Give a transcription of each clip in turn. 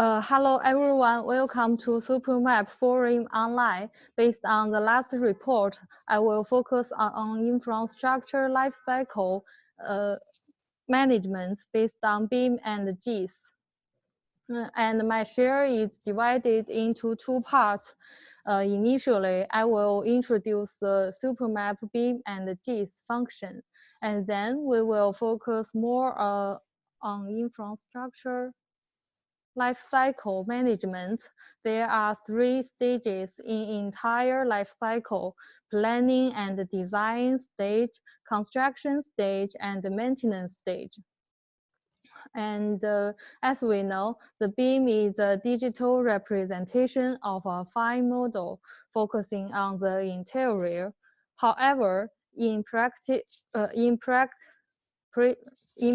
Hello everyone, welcome to Supermap Forum Online. Based on the last report, I will focus on infrastructure lifecycle management based on BIM and GIS. And my share is divided into two parts. Initially, I will introduce the Supermap BIM and GIS function, and then we will focus more on infrastructure life cycle management. There are three stages in entire life cycle: planning and design stage, construction stage, and maintenance stage. And as we know, the BIM is a digital representation of a fine model focusing on the interior. However, in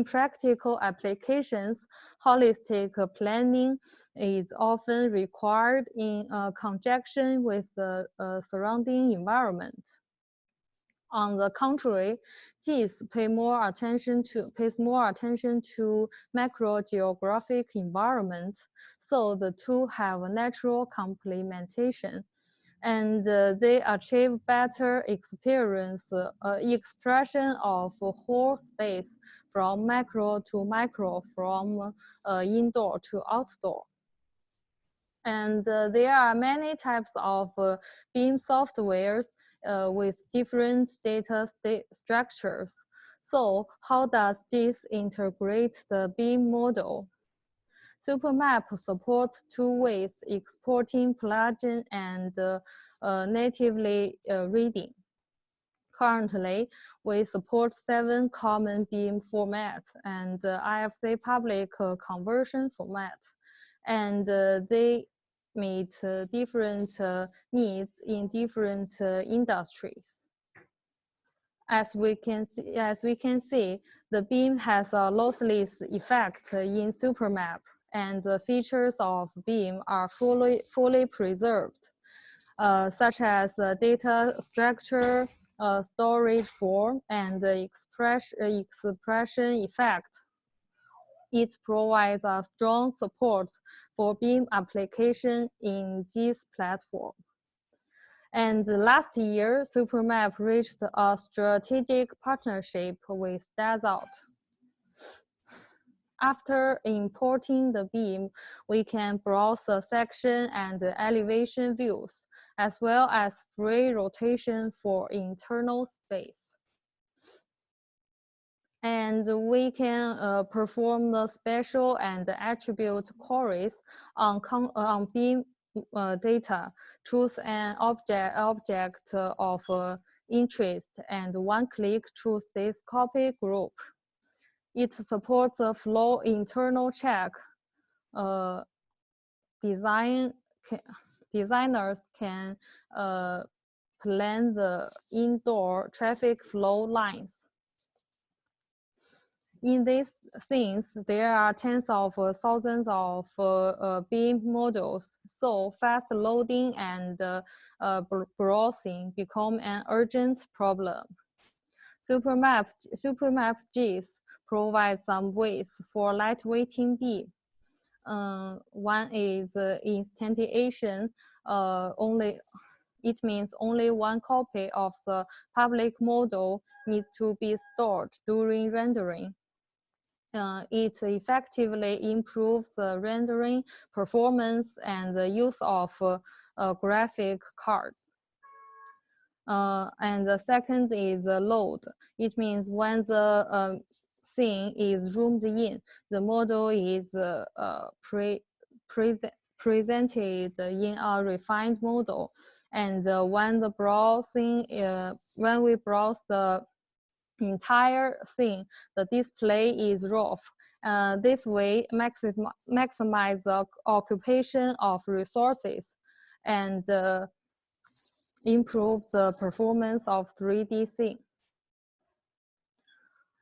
practical applications, holistic planning is often required in conjunction with the surrounding environment. On the contrary, GIS pays more attention to macro geographic environment, so the two have a natural complementation, and they achieve better expression of whole space from macro to micro, from indoor to outdoor. And there are many types of BIM softwares with different data structures. So how does this integrate the BIM model? Supermap supports two ways: exporting plugin and natively reading. Currently, we support 7 common BIM formats and IFC public conversion format, and they meet different needs in different industries. As we can see, the BIM has a lossless effect in Supermap, and the features of BIM are fully preserved, such as data structure, storage form, and expression effect. It provides a strong support for BIM application in this platform. And last year, Supermap reached a strategic partnership with Dassault. After importing the BIM, we can browse the section and elevation views, as well as free rotation for internal space. And we can perform the special and attribute queries on BIM data, choose an object of interest, and one-click choose this copy group. It supports a flow internal check. Designers can plan the indoor traffic flow lines. In these scenes, there are tens of thousands of BIM models, so fast loading and browsing become an urgent problem. Supermap GIS provides some ways for lightweighting BIM. One is instantiation. It means only one copy of the public model needs to be stored during rendering. It effectively improves the rendering performance and the use of graphic cards. And the second is the load. It means when the scene is zoomed in, the model is presented in a refined model. And when we browse the entire scene, the display is rough. This way maximize the occupation of resources and improve the performance of 3D scene.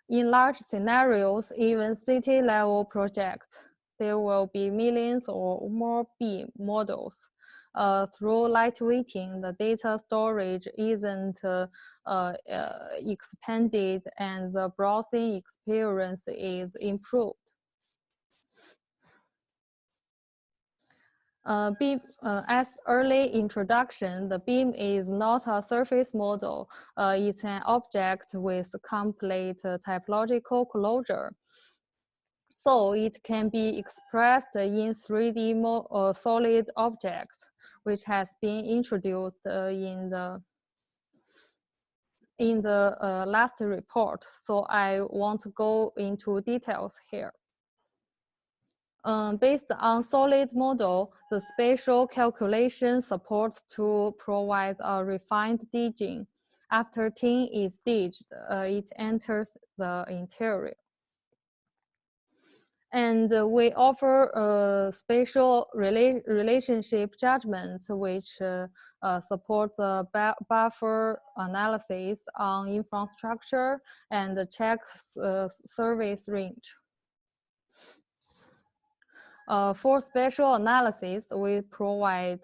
In large scenarios, even city-level projects, there will be millions or more BIM models. Through lightweighting, the data storage isn't expanded and the browsing experience is improved. As early introduction, the BIM is not a surface model. It's an object with complete typological closure. So it can be expressed in 3D solid objects, which has been introduced in the last report. So I won't go into details here. Based on solid model, the spatial calculation supports to provide a refined digging. After tin is digged, it enters the interior. And we offer a spatial relationship judgment, which supports the buffer analysis on infrastructure and checks service range. For spatial analysis, we provide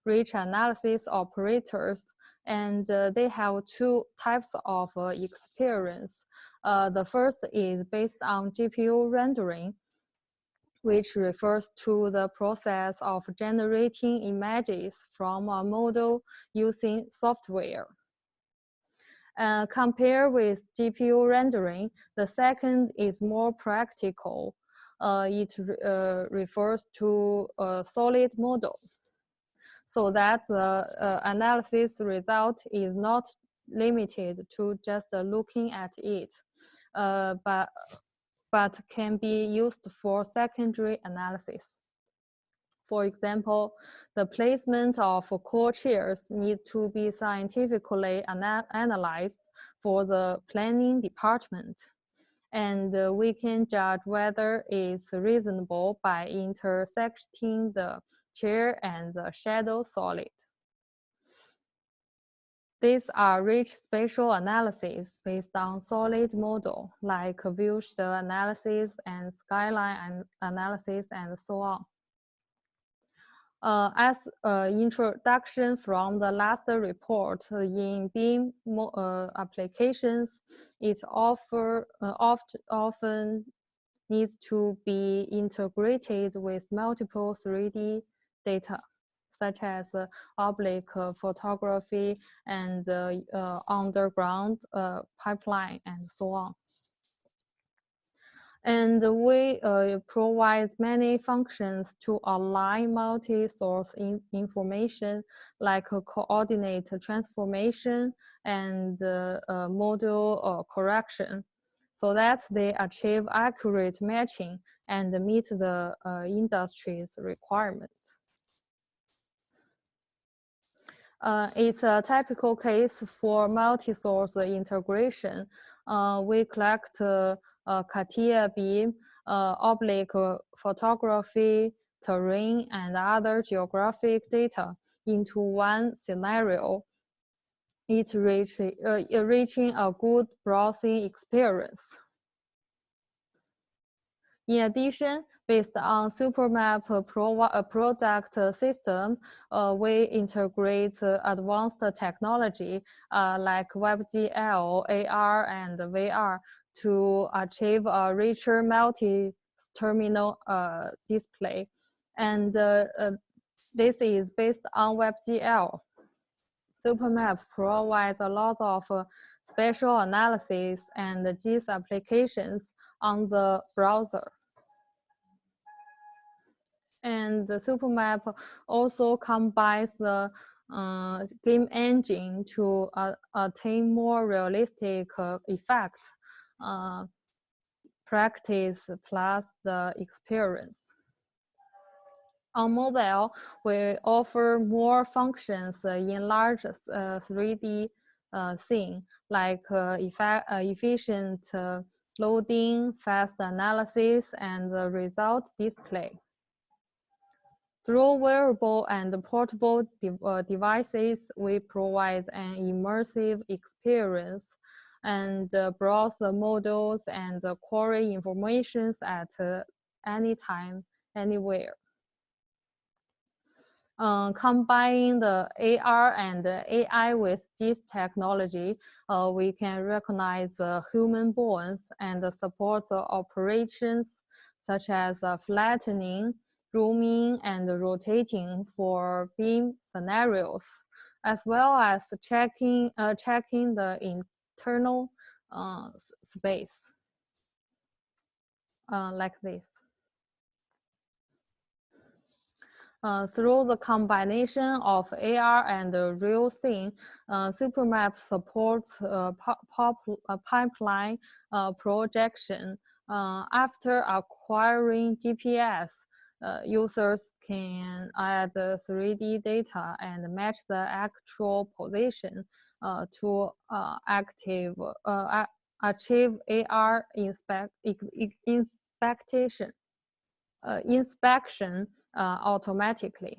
rich analysis operators, and they have two types of experience. The first is based on GPU rendering, which refers to the process of generating images from a model using software. Compared with GPU rendering, the second is more practical. It refers to a solid model, so that the analysis result is not limited to just looking at it, but can be used for secondary analysis. For example, the placement of core chairs need to be scientifically analyzed for the planning department. And we can judge whether it's reasonable by intersecting the chair and the shadow solid. These are rich spatial analyses based on solid model, like view shell analysis and skyline analysis and so on. As introduction from the last report, in BIM applications, it often needs to be integrated with multiple 3D data, such as oblique photography and underground pipeline and so on. And we provide many functions to align multi-source information, like coordinate transformation and model correction, so that they achieve accurate matching and meet the industry's requirements. It's a typical case for multi-source integration. We collect CATIA BIM, oblique photography, terrain, and other geographic data into one scenario. It's reaching a good browsing experience. In addition, based on SuperMap product system, we integrate advanced technology like WebGL, AR, and VR to achieve a richer multi-terminal display. And this is based on WebGL. SuperMap provides a lot of spatial analysis and GIS applications on the browser. And the SuperMap also combines the game engine to attain more realistic effects, practice plus the experience. On mobile, we offer more functions in large 3D scene, like efficient loading, fast analysis, and the result display. Through wearable and portable devices, we provide an immersive experience and browse the models and query information at any time, anywhere. Combining the AR and AI with this technology, we can recognize human bones and support the operations such as flattening, rooming and rotating for beam scenarios, as well as checking the internal space, like this. Through the combination of AR and real scene, SuperMap supports pipeline projection. After acquiring GPS, users can add 3D data and match the actual position to achieve AR inspection automatically.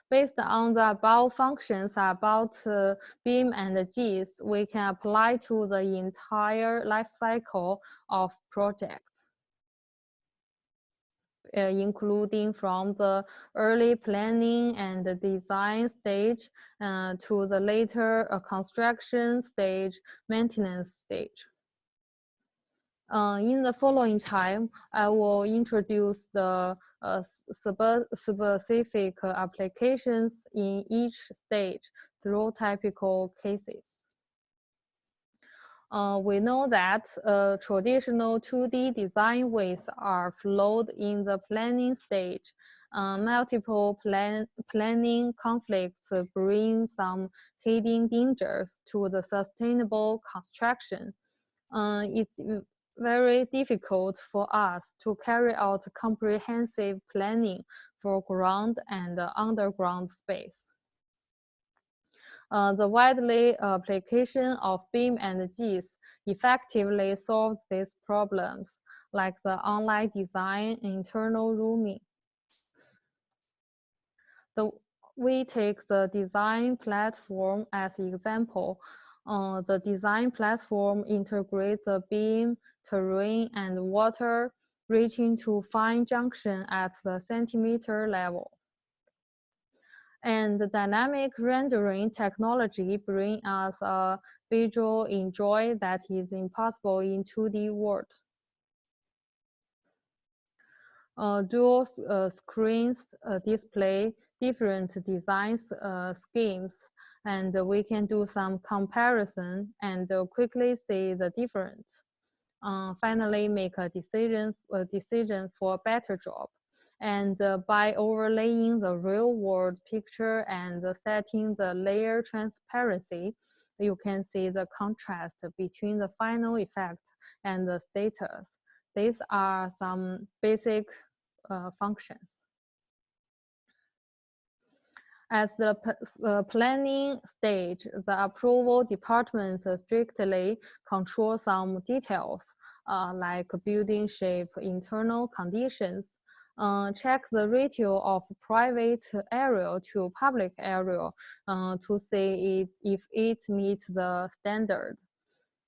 Based on the above functions about BIM and GIS, we can apply to the entire life cycle of projects, including from the early planning and design stage to the later construction stage, maintenance stage. In the following time, I will introduce the specific applications in each stage through typical cases. We know that traditional 2D design ways are flawed in the planning stage. Multiple planning conflicts bring some hidden dangers to the sustainable construction. It's very difficult for us to carry out comprehensive planning for ground and underground space. The widely application of BIM and GIS effectively solves these problems, like the online design internal rooming. We take the design platform as example. The design platform integrates the beam, terrain, and water, reaching to fine junction at the centimeter level. And the dynamic rendering technology brings us a visual enjoy that is impossible in 2D world. Dual screens display different design schemes, and we can do some comparison and quickly see the difference. Finally, make a decision for a better job. And by overlaying the real world picture and setting the layer transparency, you can see the contrast between the final effect and the status. These are some basic functions. As the planning stage, the approval department strictly control some details, like building shape, internal conditions, check the ratio of private area to public area to see if it meets the standard.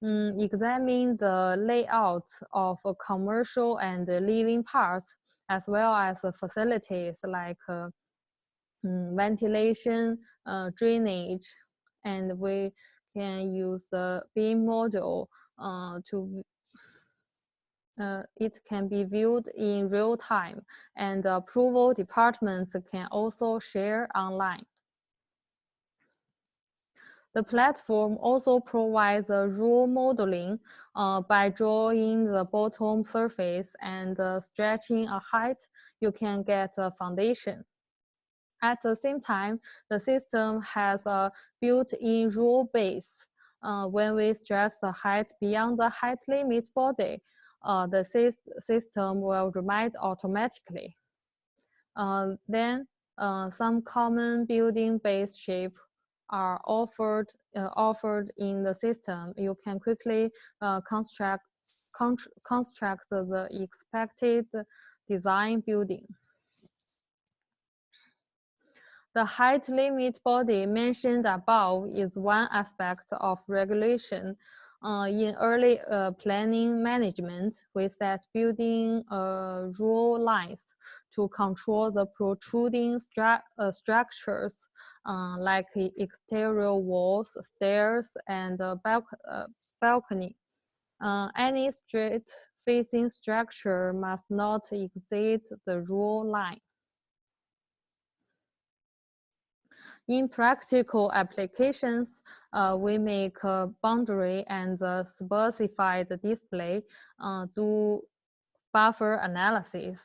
Examine the layout of commercial and living parts, as well as facilities like ventilation, drainage, and we can use the BIM model it can be viewed in real time, and approval departments can also share online. The platform also provides a rule modeling by drawing the bottom surface and stretching a height, you can get a foundation. At the same time, the system has a built-in rule base. When we stretch the height beyond the height limit body, the system will remind automatically. Then some common building base shape are offered in the system. You can quickly construct the expected design building. The height limit body mentioned above is one aspect of regulation. In early planning management, we set building rule lines to control the protruding structures like exterior walls, stairs, and balcony. Any street facing structure must not exceed the rule line. In practical applications, we make a boundary and specify the display, do buffer analysis.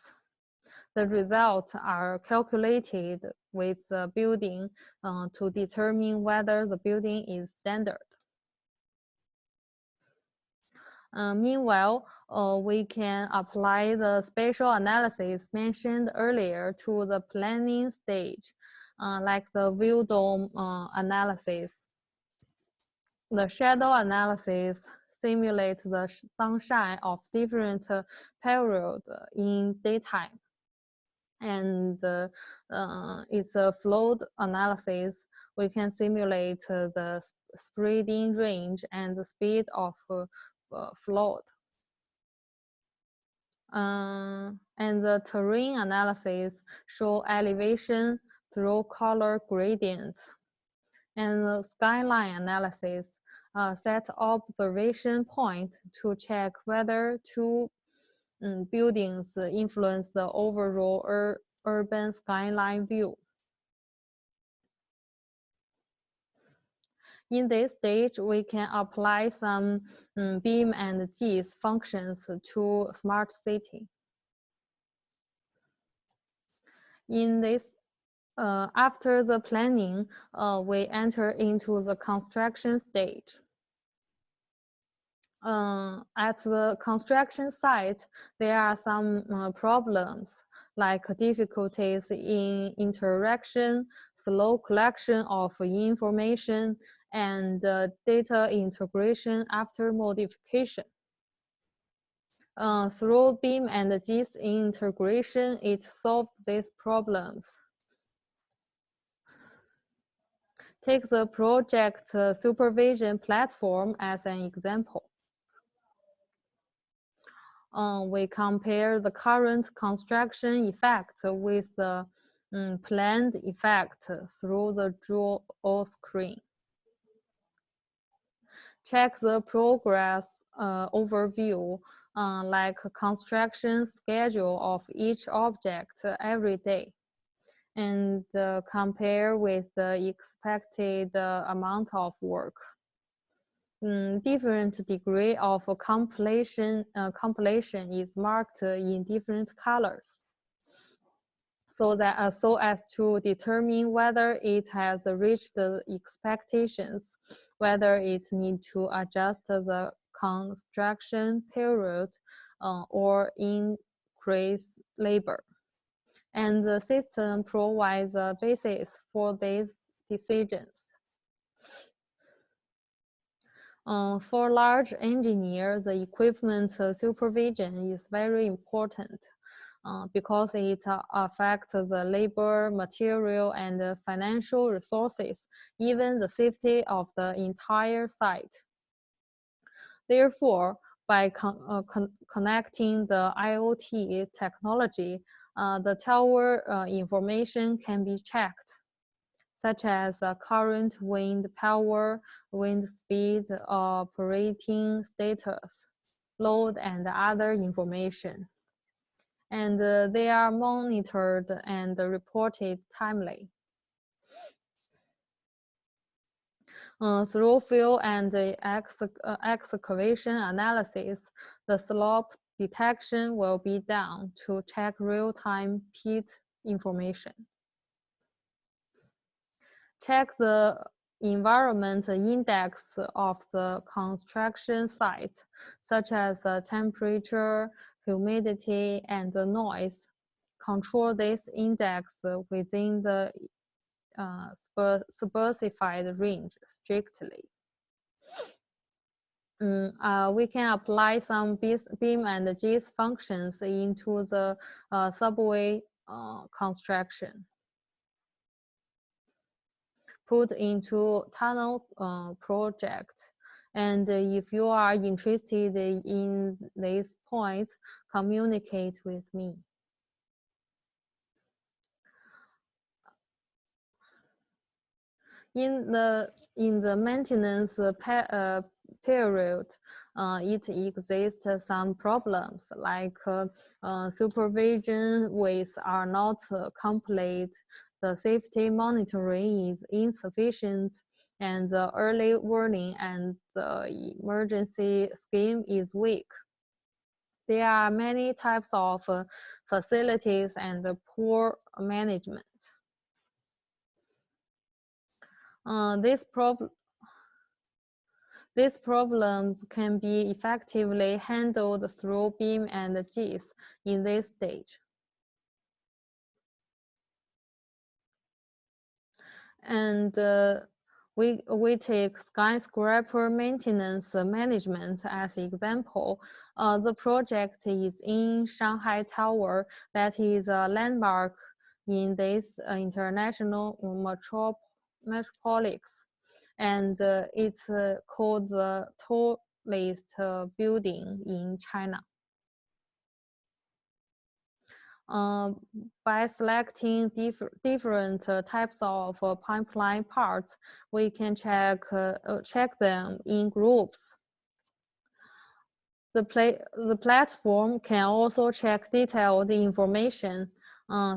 The results are calculated with the building to determine whether the building is standard. Meanwhile, we can apply the spatial analysis mentioned earlier to the planning stage, like the view dome analysis. The shadow analysis simulates the sunshine of different periods in daytime. And it's a flood analysis. We can simulate the spreading range and the speed of flood. And the terrain analysis show elevation through color gradients. And the skyline analysis set observation point to check whether two buildings influence the overall urban skyline view. In this stage, we can apply some BIM and GIS functions to smart city. In this, after the planning, we enter into the construction stage. At the construction site, there are some problems like difficulties in interaction, slow collection of information, and data integration after modification. Through BIM and GIS integration, it solved these problems. Take the project supervision platform as an example. We compare the current construction effect with the planned effect through the draw screen. Check the progress overview, like construction schedule of each object every day, and compare with the expected amount of work. Different degree of completion is marked in different colors, so as to determine whether it has reached the expectations, whether it needs to adjust the construction period or increase labor. And the system provides a basis for these decisions. For large engineers, the equipment supervision is very important because it affects the labor, material, and financial resources, even the safety of the entire site. Therefore, by connecting the IoT technology, the tower information can be checked, such as current wind power, wind speed, operating status, load, and other information. And they are monitored and reported timely. Through fill and excavation analysis, the slope detection will be done to check real-time pit information. Check the environment index of the construction site, such as temperature, humidity, and noise. Control this index within the specified range strictly. We can apply some BIM and GIS functions into the subway construction. Put into tunnel project. And if you are interested in these points, communicate with me. In the maintenance period, it exists some problems like supervision widths are not complete, the safety monitoring is insufficient, and the early warning and the emergency scheme is weak. There are many types of facilities and poor management. These problems can be effectively handled through BIM and GIS in this stage. And we take skyscraper maintenance management as example. The project is in Shanghai Tower, that is a landmark in this international metropolis. And it's called the tallest building in China. By selecting different types of pipeline parts, we can check them in groups. The platform can also check detailed information,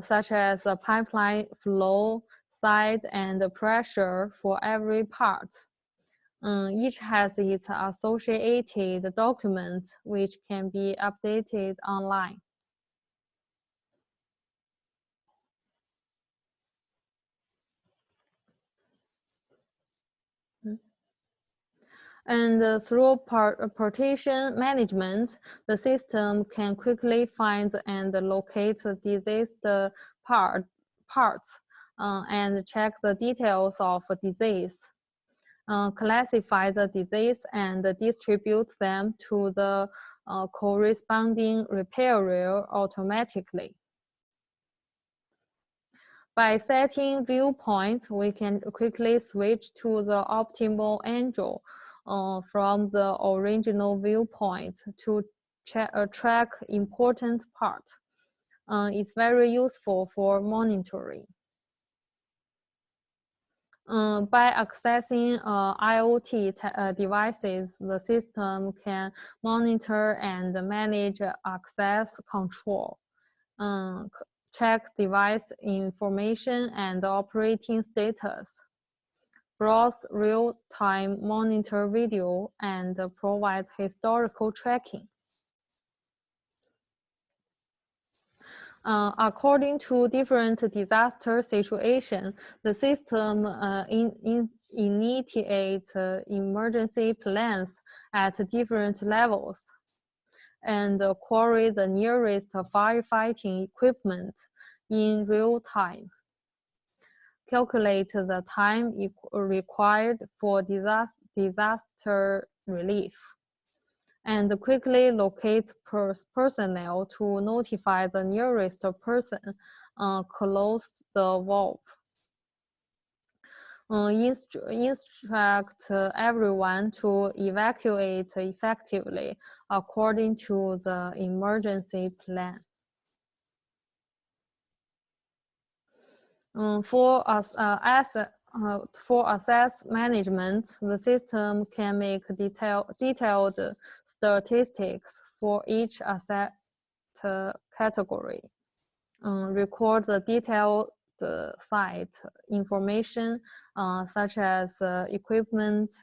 such as pipeline flow, side, and pressure for every part. Each has its associated document, which can be updated online. And through partition management, the system can quickly find and locate diseased parts and check the details of disease, classify the disease, and distribute them to the corresponding repairer automatically. By setting viewpoints, we can quickly switch to the optimal angle from the original viewpoint to track important parts. It's very useful for monitoring. By accessing IoT devices, the system can monitor and manage access control, check device information and operating status, browse real-time monitor video, and provide historical tracking. According to different disaster situations, the system initiates emergency plans at different levels and query the nearest firefighting equipment in real time. Calculate the time required for disaster relief, and quickly locate personnel to notify the nearest person, close the valve. Instruct everyone to evacuate effectively according to the emergency plan. For asset management, the system can make detailed statistics for each asset category, record the detailed site information such as equipment,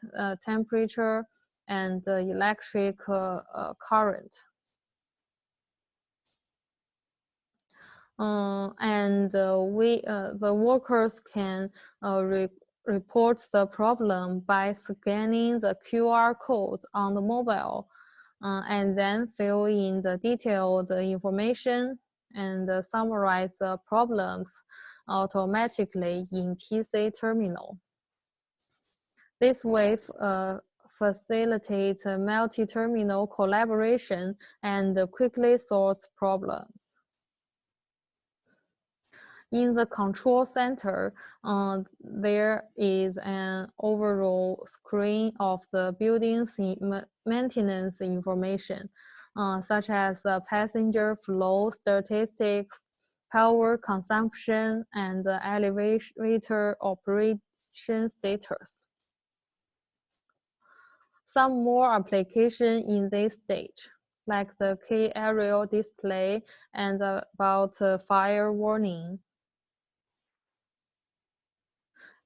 temperature, and electric current. The workers can report the problem by scanning the QR code on the mobile, and then fill in the detailed information and summarize the problems automatically in PC terminal. This way facilitates multi-terminal collaboration and quickly sorts problems. In the control center, there is an overall screen of the building's maintenance information, such as passenger flow statistics, power consumption, and the elevator operation status. some more application in this stage, like the key aerial display and about fire warning.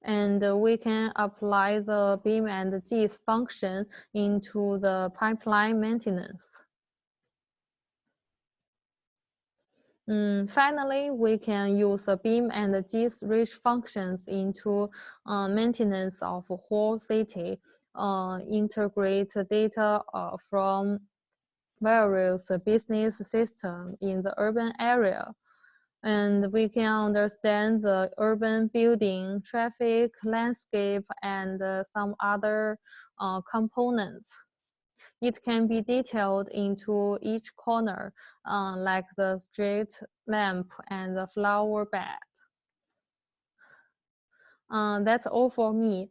And we can apply the BIM and GIS function into the pipeline maintenance. Finally, we can use the BIM and GIS rich functions into maintenance of a whole city, integrate data from various business systems in the urban area. And we can understand the urban building, traffic, landscape, and some other components. It can be detailed into each corner, like the street lamp and the flower bed. That's all for me.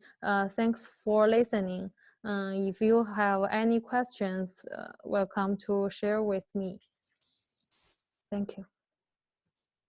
Thanks for listening. If you have any questions, welcome to share with me. Thank you.